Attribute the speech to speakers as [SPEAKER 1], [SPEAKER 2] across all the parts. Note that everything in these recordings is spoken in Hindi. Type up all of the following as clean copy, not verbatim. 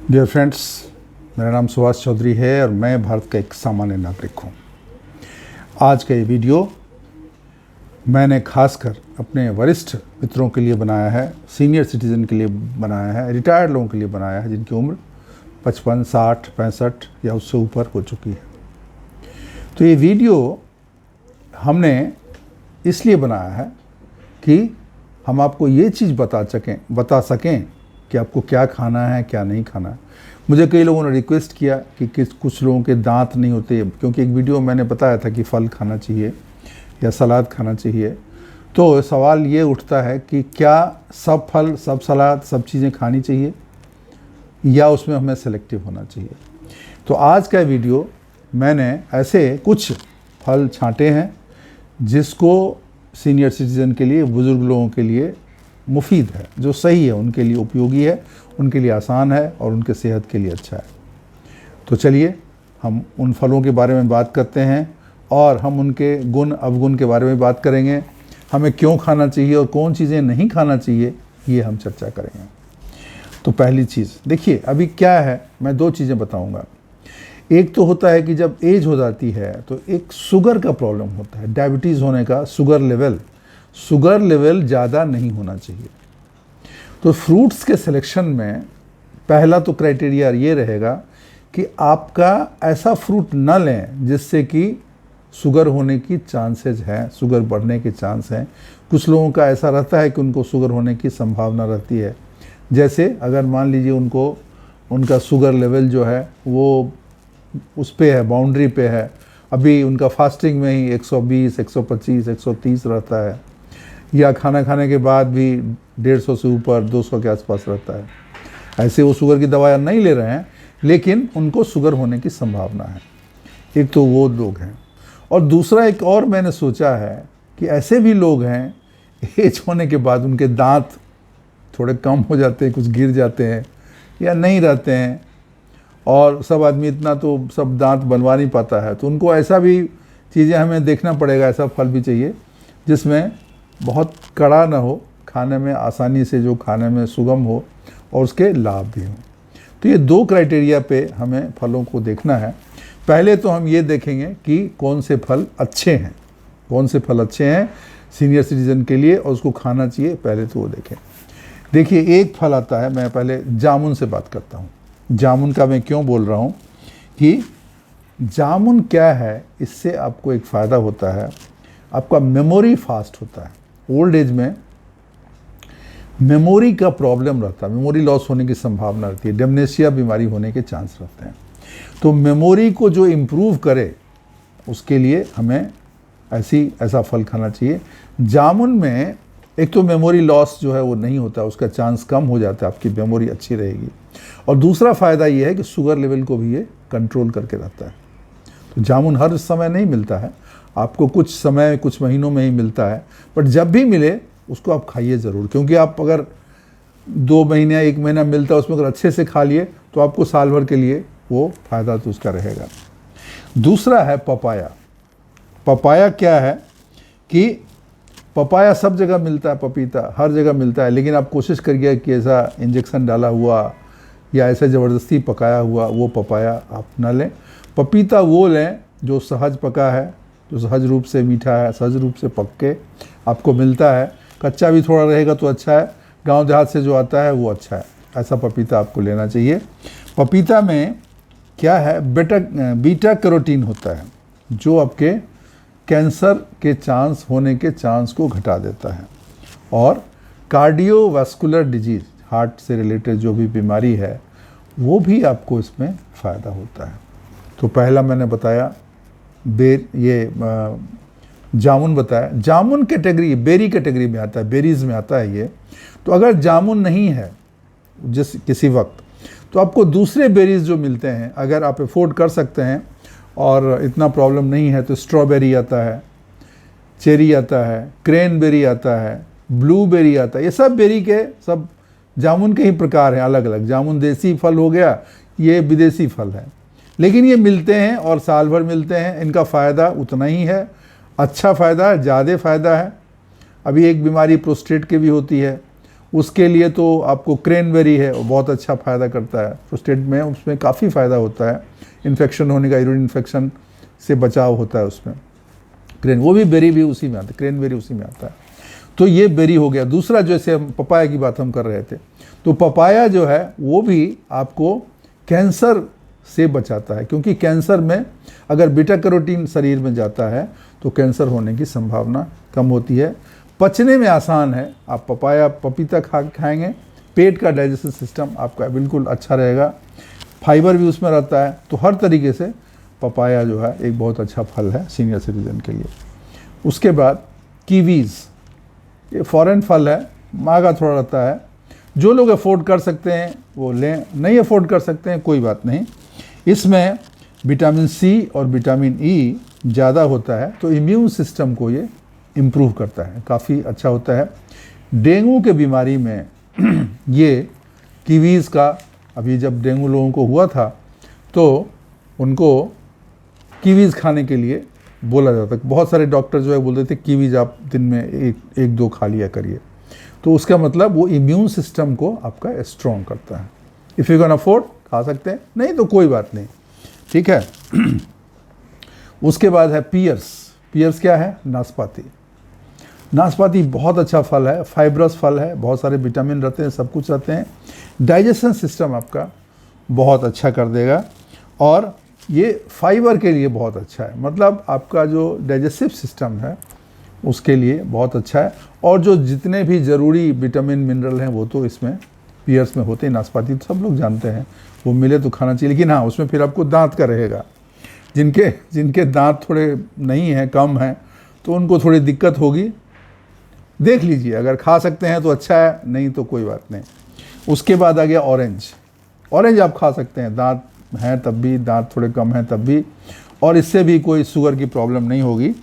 [SPEAKER 1] डियर फ्रेंड्स, मेरा नाम सुभाष चौधरी है और मैं भारत का एक सामान्य नागरिक हूँ। आज का ये वीडियो मैंने खासकर अपने वरिष्ठ मित्रों के लिए बनाया है, सीनियर सिटीज़न के लिए बनाया है, रिटायर्ड लोगों के लिए बनाया है जिनकी उम्र 55, 60, 65 या उससे ऊपर हो चुकी है। तो ये वीडियो हमने इसलिए बनाया है कि हम आपको ये चीज़ बता सकें कि आपको क्या खाना है, क्या नहीं खाना है। मुझे कई लोगों ने रिक्वेस्ट किया कि कुछ लोगों के दांत नहीं होते, क्योंकि एक वीडियो मैंने बताया था कि फल खाना चाहिए या सलाद खाना चाहिए। तो सवाल ये उठता है कि क्या सब फल, सब सलाद, सब चीज़ें खानी चाहिए या उसमें हमें सेलेक्टिव होना चाहिए। तो आज का वीडियो मैंने ऐसे कुछ फल छांटे हैं जिसको सीनियर सिटीज़न के लिए, बुज़ुर्ग लोगों के लिए मुफीद है, जो सही है, उनके लिए उपयोगी है, उनके लिए आसान है और उनके सेहत के लिए अच्छा है। तो चलिए हम उन फलों के बारे में बात करते हैं और हम उनके गुण अवगुण के बारे में बात करेंगे। हमें क्यों खाना चाहिए और कौन चीज़ें नहीं खाना चाहिए, ये हम चर्चा करेंगे। तो पहली चीज़ देखिए, अभी क्या है, मैं दो चीज़ें बताऊंगा। एक तो होता है कि जब एज हो जाती है तो एक शुगर का प्रॉब्लम होता है, डायबिटीज़ होने का शुगर लेवल ज़्यादा नहीं होना चाहिए। तो फ्रूट्स के सिलेक्शन में पहला तो क्राइटेरिया ये रहेगा कि आपका ऐसा फ्रूट न लें जिससे कि शुगर होने की चांसेस हैं, शुगर बढ़ने के चांस हैं। कुछ लोगों का ऐसा रहता है कि उनको शुगर होने की संभावना रहती है। जैसे अगर मान लीजिए उनका शुगर लेवल जो है वो उस पे है, बाउंड्री पे है, अभी उनका फास्टिंग में ही 120, 125, 130 रहता है, या खाना खाने के बाद भी 150 से ऊपर 200 के आसपास रहता है। ऐसे वो शुगर की दवाइयाँ नहीं ले रहे हैं, लेकिन उनको शुगर होने की संभावना है। एक तो वो लोग हैं, और दूसरा एक और मैंने सोचा है कि ऐसे भी लोग हैं एज होने के बाद उनके दांत थोड़े कम हो जाते हैं, कुछ गिर जाते हैं या नहीं रहते हैं, और सब आदमी इतना तो सब दांत बनवा नहीं पाता है। तो उनको ऐसा भी चीज़ें हमें देखना पड़ेगा, ऐसा फल भी चाहिए जिसमें बहुत कड़ा ना हो, खाने में आसानी से, जो खाने में सुगम हो और उसके लाभ भी हों। तो ये दो क्राइटेरिया पे हमें फलों को देखना है। पहले तो हम ये देखेंगे कि कौन से फल अच्छे हैं सीनियर सिटीज़न के लिए और उसको खाना चाहिए, पहले तो वो देखें। देखिए, एक फल आता है, मैं पहले जामुन से बात करता हूँ। जामुन का मैं क्यों बोल रहा हूँ कि जामुन क्या है, इससे आपको एक फ़ायदा होता है, आपका मेमोरी फास्ट होता है। ओल्ड एज में मेमोरी का प्रॉब्लम रहता है, मेमोरी लॉस होने की संभावना रहती है, डेमनेशिया बीमारी होने के चांस रहते हैं। तो मेमोरी को जो इम्प्रूव करे उसके लिए हमें ऐसा फल खाना चाहिए। जामुन में एक तो मेमोरी लॉस जो है वो नहीं होता, उसका चांस कम हो जाता है, आपकी मेमोरी अच्छी रहेगी। और दूसरा फ़ायदा ये है कि शुगर लेवल को भी ये कंट्रोल करके रहता है। तो जामुन हर समय नहीं मिलता है, आपको कुछ समय, कुछ महीनों में ही मिलता है, बट जब भी मिले उसको आप खाइए ज़रूर, क्योंकि आप अगर 2 महीने, 1 महीना मिलता है, उसमें अगर अच्छे से खा लिए तो आपको साल भर के लिए वो फ़ायदा तो उसका रहेगा। दूसरा है पपाया। पपाया क्या है कि पपाया सब जगह मिलता है, पपीता हर जगह मिलता है, लेकिन आप कोशिश करिए कि ऐसा इंजेक्शन डाला हुआ या ऐसे ज़बरदस्ती पकाया हुआ वो पपाया आप ना लें। पपीता वो लें जो सहज पका है, जो सहज रूप से मीठा है, सहज रूप से पक के आपको मिलता है। कच्चा भी थोड़ा रहेगा तो अच्छा है, गांव देहात से जो आता है वो अच्छा है, ऐसा पपीता आपको लेना चाहिए। पपीता में क्या है, बीटा कैरोटीन होता है जो आपके कैंसर के चांस होने के चांस को घटा देता है, और कार्डियोवास्कुलर डिजीज़, हार्ट से रिलेटेड जो भी बीमारी है वो भी आपको इसमें फ़ायदा होता है। तो पहला मैंने बताया जामुन बताया। जामुन कैटेगरी बेरी कैटेगरी में आता है, बेरीज़ में आता है ये। तो अगर जामुन नहीं है किसी वक्त, तो आपको दूसरे बेरीज़ जो मिलते हैं, अगर आप अफोर्ड कर सकते हैं और इतना प्रॉब्लम नहीं है, तो स्ट्रॉबेरी आता है, चेरी आता है, क्रैनबेरी आता है, ब्लूबेरी आता है। ये सब बेरी के, सब जामुन के ही प्रकार हैं, अलग अलग। जामुन देसी फल हो गया, ये विदेशी फल है, लेकिन ये मिलते हैं और साल भर मिलते हैं। इनका फ़ायदा उतना ही है, अच्छा फ़ायदा है, ज़्यादा फ़ायदा है। अभी एक बीमारी प्रोस्टेट की भी होती है, उसके लिए तो आपको क्रेनबेरी है, वो बहुत अच्छा फ़ायदा करता है प्रोस्टेट में, उसमें काफ़ी फ़ायदा होता है, इन्फेक्शन होने का, यूरिन इन्फेक्शन से बचाव होता है उसमें। वो भी बेरी भी उसी में आता है, क्रेनबेरी उसी में आता है। तो ये बेरी हो गया। दूसरा जैसे हम पपाया की बात हम कर रहे थे, तो पपाया जो है वो भी आपको कैंसर से बचाता है, क्योंकि कैंसर में अगर बीटा कैरोटीन शरीर में जाता है तो कैंसर होने की संभावना कम होती है। पचने में आसान है, आप पपाया पपीता खाएंगे, पेट का डाइजेशन सिस्टम आपका बिल्कुल अच्छा रहेगा, फाइबर भी उसमें रहता है। तो हर तरीके से पपाया जो है एक बहुत अच्छा फल है सीनियर सिटीजन के लिए। उसके बाद कीवीज़, ये फॉरेन फल है, महंगा थोड़ा रहता है, जो लोग अफोर्ड कर सकते हैं वो लें, नहीं अफोर्ड कर सकते हैं कोई बात नहीं। इसमें विटामिन सी और विटामिन ई ज़्यादा होता है, तो इम्यून सिस्टम को ये इम्प्रूव करता है, काफ़ी अच्छा होता है। डेंगू के बीमारी में ये कीवीज़ का, अभी जब डेंगू लोगों को हुआ था तो उनको कीवीज़ खाने के लिए बोला जाता है। बहुत सारे डॉक्टर जो है बोलते थे कीवीज़ आप दिन में एक दो खा लिया करिए, तो उसका मतलब वो इम्यून सिस्टम को आपका स्ट्रॉन्ग करता है। इफ़ यू कैन अफोर्ड खा सकते हैं, नहीं तो कोई बात नहीं, ठीक है। उसके बाद है पियर्स। पियर्स क्या है? नाशपाती। नाशपाती बहुत अच्छा फल है, फाइब्रस फल है, बहुत सारे विटामिन रहते हैं, सब कुछ रहते हैं, डाइजेशन सिस्टम आपका बहुत अच्छा कर देगा, और ये फाइबर के लिए बहुत अच्छा है, मतलब आपका जो डाइजेस्टिव सिस्टम है उसके लिए बहुत अच्छा है। और जो जितने भी ज़रूरी विटामिन मिनरल हैं वो तो इसमें पियर्स में होते हैं। नाशपाती तो सब लोग जानते हैं, वो मिले तो खाना चाहिए, लेकिन हाँ उसमें फिर आपको दांत का रहेगा। जिनके दांत थोड़े नहीं हैं, कम हैं, तो उनको थोड़ी दिक्कत होगी, देख लीजिए, अगर खा सकते हैं तो अच्छा है, नहीं तो कोई बात नहीं। उसके बाद आ गया ऑरेंज। ऑरेंज आप खा सकते हैं, दांत हैं तब भी, दांत थोड़े कम हैं तब भी, और इससे भी कोई शुगर की प्रॉब्लम नहीं होगी।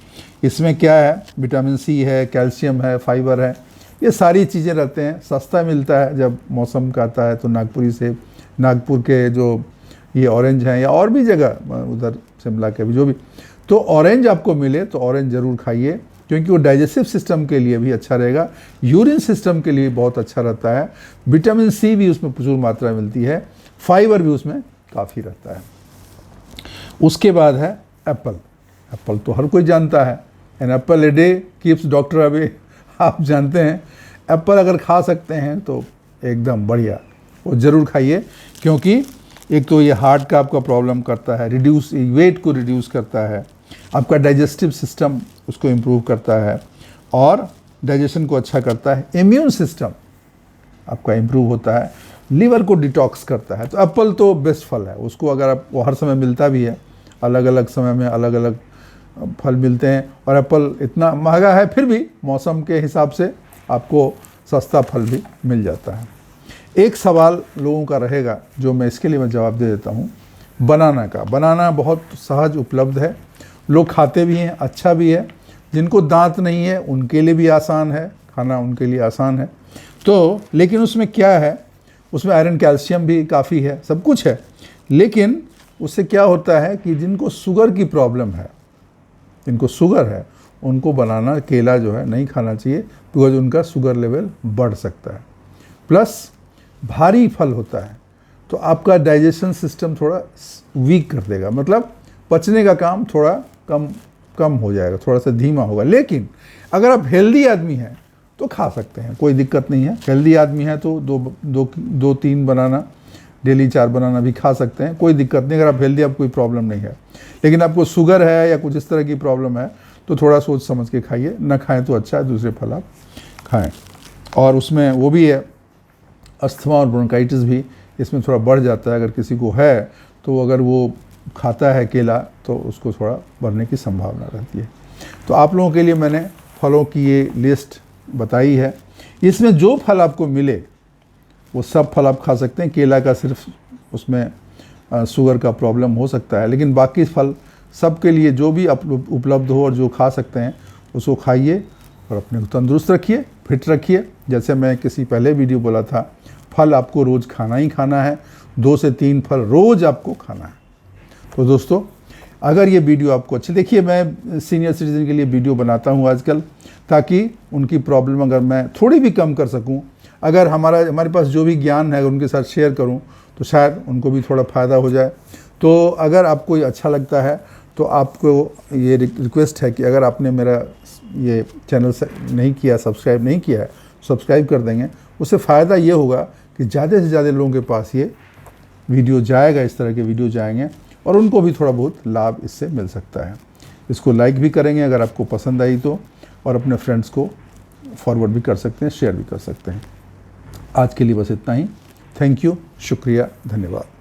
[SPEAKER 1] इसमें क्या है? विटामिन सी है, कैल्शियम है, फाइबर है, ये सारी चीज़ें रहते हैं। सस्ता मिलता है जब मौसम का आता है, तो नागपुरी से, नागपुर के जो ये ऑरेंज हैं, या और भी जगह उधर शिमला के भी जो भी, तो ऑरेंज आपको मिले तो ऑरेंज ज़रूर खाइए, क्योंकि वो डाइजेस्टिव सिस्टम के लिए भी अच्छा रहेगा, यूरिन सिस्टम के लिए बहुत अच्छा रहता है, विटामिन सी भी उसमें प्रचुर मात्रा में मिलती है, फाइबर भी उसमें काफ़ी रहता है। उसके बाद है एप्पल। एप्पल तो हर कोई जानता है, an apple a day keeps doctor away, आप जानते हैं। एप्पल अगर खा सकते हैं तो एकदम बढ़िया, वो ज़रूर खाइए, क्योंकि एक तो ये हार्ट का आपका प्रॉब्लम करता है, रिड्यूस वेट को रिड्यूस करता है, आपका डाइजेस्टिव सिस्टम उसको इम्प्रूव करता है, और डाइजेशन को अच्छा करता है, इम्यून सिस्टम आपका इम्प्रूव होता है, लीवर को डिटॉक्स करता है। तो एप्पल तो बेस्ट फल है, उसको अगर आप, वो हर समय मिलता भी है, अलग अलग समय में अलग अलग फल मिलते हैं, और एप्पल इतना महंगा है फिर भी मौसम के हिसाब से आपको सस्ता फल भी मिल जाता है। एक सवाल लोगों का रहेगा जो मैं इसके लिए मैं जवाब दे देता हूँ, बनाना का। बनाना बहुत सहज उपलब्ध है, लोग खाते भी हैं, अच्छा भी है, जिनको दांत नहीं है उनके लिए भी आसान है, खाना उनके लिए आसान है। तो लेकिन उसमें क्या है, उसमें आयरन कैल्शियम भी काफ़ी है, सब कुछ है, लेकिन उससे क्या होता है कि जिनको शुगर की प्रॉब्लम है, जिनको शुगर है, उनको बनाना, केला जो है नहीं खाना चाहिए, बिकॉज उनका शुगर लेवल बढ़ सकता है। प्लस भारी फल होता है तो आपका डाइजेशन सिस्टम थोड़ा वीक कर देगा, मतलब पचने का काम थोड़ा कम हो जाएगा, थोड़ा सा धीमा होगा। लेकिन अगर आप हेल्दी आदमी हैं तो खा सकते हैं, कोई दिक्कत नहीं है। हेल्दी आदमी है तो दो तीन बनाना डेली, 4 बनाना भी खा सकते हैं, कोई दिक्कत नहीं। अगर आप हेल्दी, आपको कोई प्रॉब्लम नहीं है, लेकिन आपको शुगर है या कुछ इस तरह की प्रॉब्लम है तो थोड़ा सोच समझ के खाइए, ना खाएं तो अच्छा है, दूसरे फल आप खाएं। और उसमें वो भी है, अस्थमा और ब्रोंकाइटिस भी इसमें थोड़ा बढ़ जाता है, अगर किसी को है तो अगर वो खाता है केला तो उसको थोड़ा बढ़ने की संभावना रहती है। तो आप लोगों के लिए मैंने फलों की ये लिस्ट बताई है, इसमें जो फल आपको मिले वो सब फल आप खा सकते हैं। केला का सिर्फ उसमें शुगर का प्रॉब्लम हो सकता है, लेकिन बाकी फल सबके लिए जो भी उपलब्ध हो और जो खा सकते हैं उसको खाइए, और अपने को तंदुरुस्त रखिए, फिट रखिए। जैसे मैं किसी पहले वीडियो बोला था, फल आपको रोज़ खाना ही खाना है, 2 से 3 फल रोज़ आपको खाना है। तो दोस्तों, अगर ये वीडियो आपको अच्छी, देखिए मैं सीनियर सिटीज़न के लिए वीडियो बनाता हूँ आजकल, ताकि उनकी प्रॉब्लम अगर मैं थोड़ी भी कम कर सकूँ, अगर हमारे पास जो भी ज्ञान है अगर उनके साथ शेयर करूं तो शायद उनको भी थोड़ा फ़ायदा हो जाए। तो अगर आपको ये अच्छा लगता है तो आपको ये रिक्वेस्ट है कि अगर आपने मेरा ये चैनल नहीं किया, सब्सक्राइब नहीं किया है, सब्सक्राइब कर देंगे। उससे फ़ायदा ये होगा कि ज़्यादा से ज़्यादा लोगों के पास ये वीडियो जाएगा, इस तरह के वीडियो जाएंगे और उनको भी थोड़ा बहुत लाभ इससे मिल सकता है। इसको लाइक भी करेंगे अगर आपको पसंद आई तो, और अपने फ्रेंड्स को फॉरवर्ड भी कर सकते हैं, शेयर भी कर सकते हैं। आज के लिए बस इतना ही। थैंक यू, शुक्रिया, धन्यवाद।